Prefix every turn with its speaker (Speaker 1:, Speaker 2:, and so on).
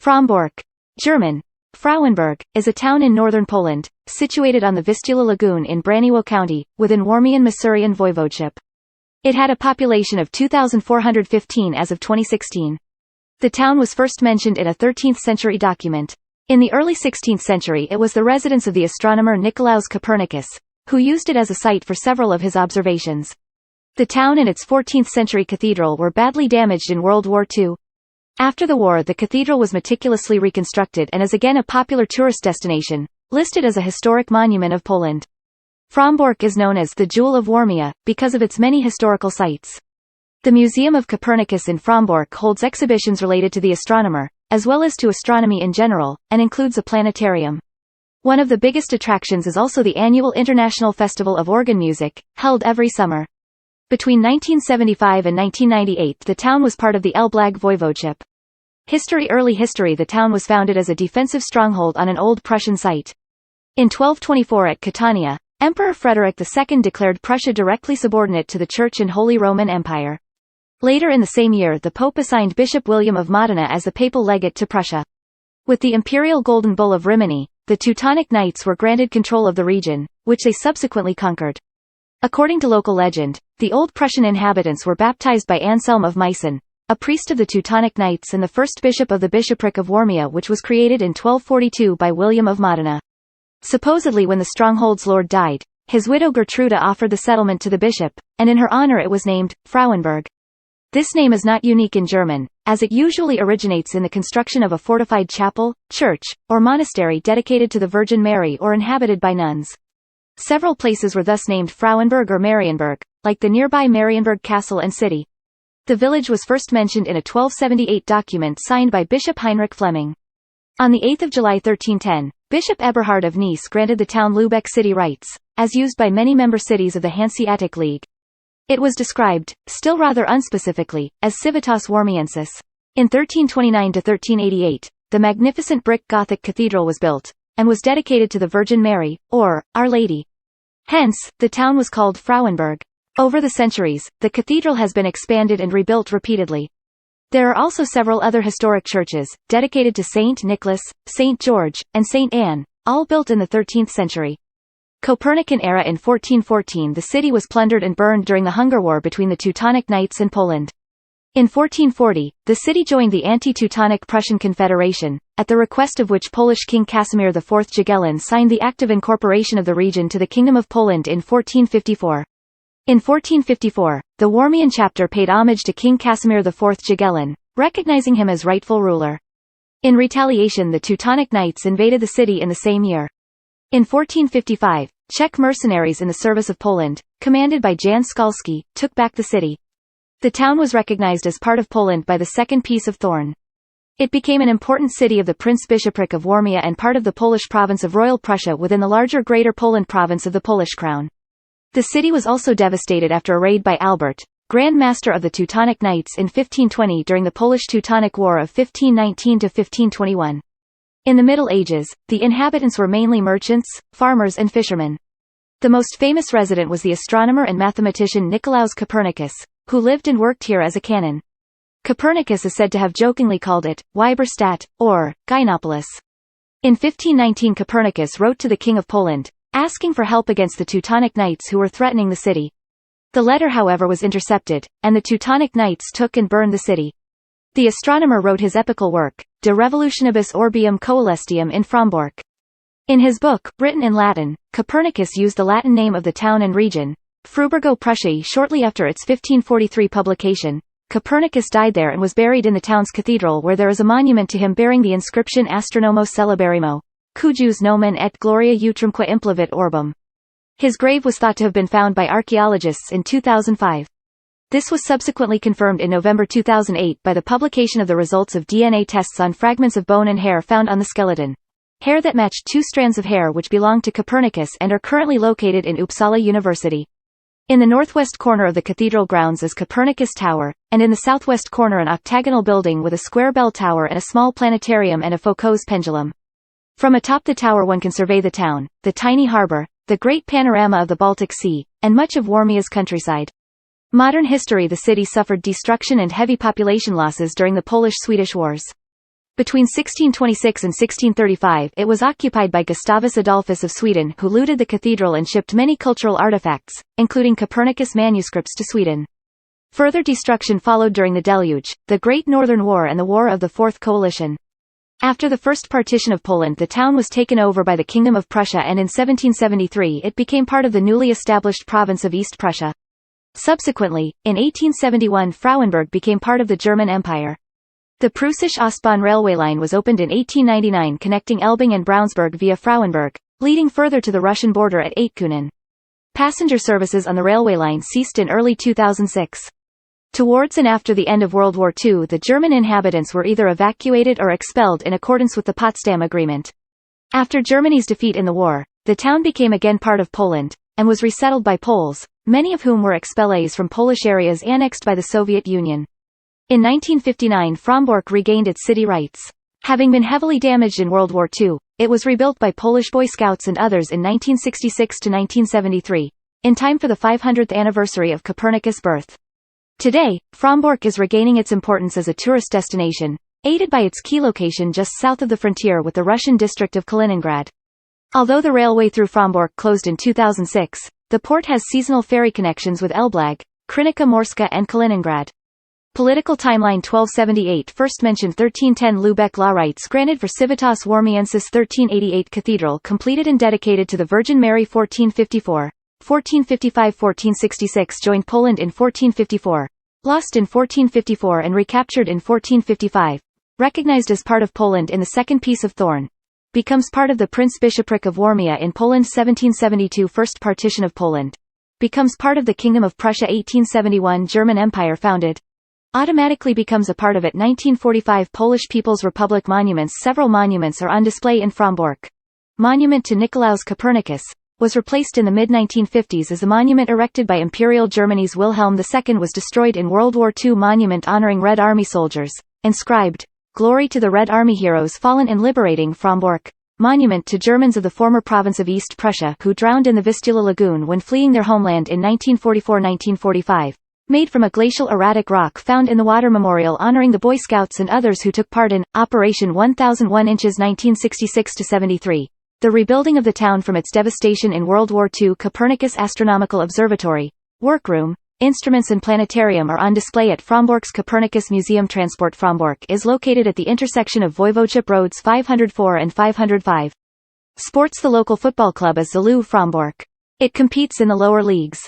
Speaker 1: Frombork, German, Frauenburg, is a town in northern Poland, situated on the Vistula Lagoon in Braniewo County, within Warmian-Masurian Voivodeship. It had a population of 2,415 as of 2016. The town was first mentioned in a 13th-century document. In the early 16th century it was the residence of the astronomer Nicolaus Copernicus, who used it as a site for several of his observations. The town and its 14th-century cathedral were badly damaged in World War II. After the war the cathedral was meticulously reconstructed and is again a popular tourist destination, listed as a historic monument of Poland. Frombork is known as the Jewel of Warmia, because of its many historical sites. The Museum of Copernicus in Frombork holds exhibitions related to the astronomer, as well as to astronomy in general, and includes a planetarium. One of the biggest attractions is also the annual International Festival of Organ Music, held every summer. Between 1975 and 1998 the town was part of the Elblag Voivodeship. Early history. The town was founded as a defensive stronghold on an old Prussian site. In 1224 at Catania, Emperor Frederick II declared Prussia directly subordinate to the Church and Holy Roman Empire. Later in the same year the Pope assigned Bishop William of Modena as the papal legate to Prussia. With the imperial Golden Bull of Rimini, the Teutonic Knights were granted control of the region, which they subsequently conquered. According to local legend, the old Prussian inhabitants were baptized by Anselm of Meissen, a priest of the Teutonic Knights and the first bishop of the bishopric of Warmia, which was created in 1242 by William of Modena. Supposedly when the stronghold's lord died, his widow Gertruda offered the settlement to the bishop, and in her honor it was named Frauenburg. This name is not unique in German, as it usually originates in the construction of a fortified chapel, church, or monastery dedicated to the Virgin Mary or inhabited by nuns. Several places were thus named Frauenburg or Marienburg, like the nearby Marienburg Castle and city. The village was first mentioned in a 1278 document signed by Bishop Heinrich Fleming. On 8 July 1310, Bishop Eberhard of Nice granted the town Lübeck city rights, as used by many member cities of the Hanseatic League. It was described, still rather unspecifically, as Civitas Warmiensis. In 1329–1388, the magnificent brick Gothic cathedral was built, and was dedicated to the Virgin Mary, or Our Lady. Hence, the town was called Frauenburg. Over the centuries, the cathedral has been expanded and rebuilt repeatedly. There are also several other historic churches, dedicated to Saint Nicholas, Saint George, and Saint Anne, all built in the 13th century. Copernican era. In 1414 the city was plundered and burned during the Hunger War between the Teutonic Knights and Poland. In 1440, the city joined the anti-Teutonic Prussian Confederation, at the request of which Polish King Casimir IV Jagiellon signed the Act of Incorporation of the region to the Kingdom of Poland in 1454. In 1454, the Warmian chapter paid homage to King Casimir IV Jagiellon, recognizing him as rightful ruler. In retaliation the Teutonic Knights invaded the city in the same year. In 1455, Czech mercenaries in the service of Poland, commanded by Jan Skalski, took back the city. The town was recognized as part of Poland by the Second Peace of Thorn. It became an important city of the Prince-Bishopric of Warmia and part of the Polish province of Royal Prussia within the larger Greater Poland province of the Polish Crown. The city was also devastated after a raid by Albert, Grand Master of the Teutonic Knights in 1520 during the Polish-Teutonic War of 1519–1521. In the Middle Ages, the inhabitants were mainly merchants, farmers and fishermen. The most famous resident was the astronomer and mathematician Nicolaus Copernicus, who lived and worked here as a canon. Copernicus is said to have jokingly called it Weiberstadt, or Gynopolis. In 1519 Copernicus wrote to the King of Poland, asking for help against the Teutonic Knights who were threatening the city. The letter however was intercepted, and the Teutonic Knights took and burned the city. The astronomer wrote his epical work, De Revolutionibus Orbium Coelestium in Frombork. In his book, written in Latin, Copernicus used the Latin name of the town and region, Fruburgo Prussiae. Shortly after its 1543 publication, Copernicus died there and was buried in the town's cathedral where there is a monument to him bearing the inscription Astronomos Celeberrimo, cujus nomen et gloria utrumque implevit orbum. His grave was thought to have been found by archaeologists in 2005. This was subsequently confirmed in November 2008 by the publication of the results of DNA tests on fragments of bone and hair found on the skeleton. Hair that matched two strands of hair which belonged to Copernicus and are currently located in Uppsala University. In the northwest corner of the cathedral grounds is Copernicus Tower, and in the southwest corner an octagonal building with a square bell tower and a small planetarium and a Foucault's pendulum. From atop the tower one can survey the town, the tiny harbor, the great panorama of the Baltic Sea, and much of Warmia's countryside. Modern history. The city suffered destruction and heavy population losses during the Polish-Swedish Wars. Between 1626 and 1635 it was occupied by Gustavus Adolphus of Sweden, who looted the cathedral and shipped many cultural artifacts, including Copernicus manuscripts, to Sweden. Further destruction followed during the Deluge, the Great Northern War and the War of the Fourth Coalition. After the first partition of Poland, the town was taken over by the Kingdom of Prussia, and in 1773 it became part of the newly established province of East Prussia. Subsequently, in 1871 Frauenburg became part of the German Empire. The Preußische Ostbahn railway line was opened in 1899, connecting Elbing and Braunsburg via Frauenburg, leading further to the Russian border at Aitkunen. Passenger services on the railway line ceased in early 2006. Towards and after the end of World War II, the German inhabitants were either evacuated or expelled in accordance with the Potsdam Agreement. After Germany's defeat in the war, the town became again part of Poland, and was resettled by Poles, many of whom were expellees from Polish areas annexed by the Soviet Union. In 1959 Frombork regained its city rights. Having been heavily damaged in World War II, it was rebuilt by Polish Boy Scouts and others in 1966 to 1973, in time for the 500th anniversary of Copernicus' birth. Today, Frombork is regaining its importance as a tourist destination, aided by its key location just south of the frontier with the Russian district of Kaliningrad. Although the railway through Frombork closed in 2006, the port has seasonal ferry connections with Elblag, Krynica Morska and Kaliningrad. Political timeline 1278 First mentioned 1310 Lubeck law rights granted for Civitas Warmiensis 1388 Cathedral completed and dedicated to the Virgin Mary 1454. 1455–1466 joined Poland in 1454. Lost in 1454 and recaptured in 1455. Recognized as part of Poland in the Second Peace of Thorn. Becomes part of the Prince-Bishopric of Warmia in Poland 1772 First partition of Poland. Becomes part of the Kingdom of Prussia 1871 German Empire founded. Automatically becomes a part of it 1945 Polish People's Republic monuments. Several monuments are on display in Frombork. Monument to Nicolaus Copernicus was replaced in the mid-1950s as a monument erected by Imperial Germany's Wilhelm II was destroyed in World War II. Monument honoring Red Army soldiers, inscribed, "Glory to the Red Army heroes fallen in liberating Frombork." Monument to Germans of the former province of East Prussia who drowned in the Vistula Lagoon when fleeing their homeland in 1944–1945. Made from a glacial erratic rock found in the water. Memorial honoring the Boy Scouts and others who took part in Operation 1001 inches 1966–73. The rebuilding of the town from its devastation in World War II. Copernicus Astronomical Observatory, workroom, instruments and planetarium are on display at Frombork's Copernicus Museum. Transport Frombork is located at the intersection of Voivodeship Roads 504 and 505. Sports. The local football club is Zalou Frombork. It competes in the lower leagues.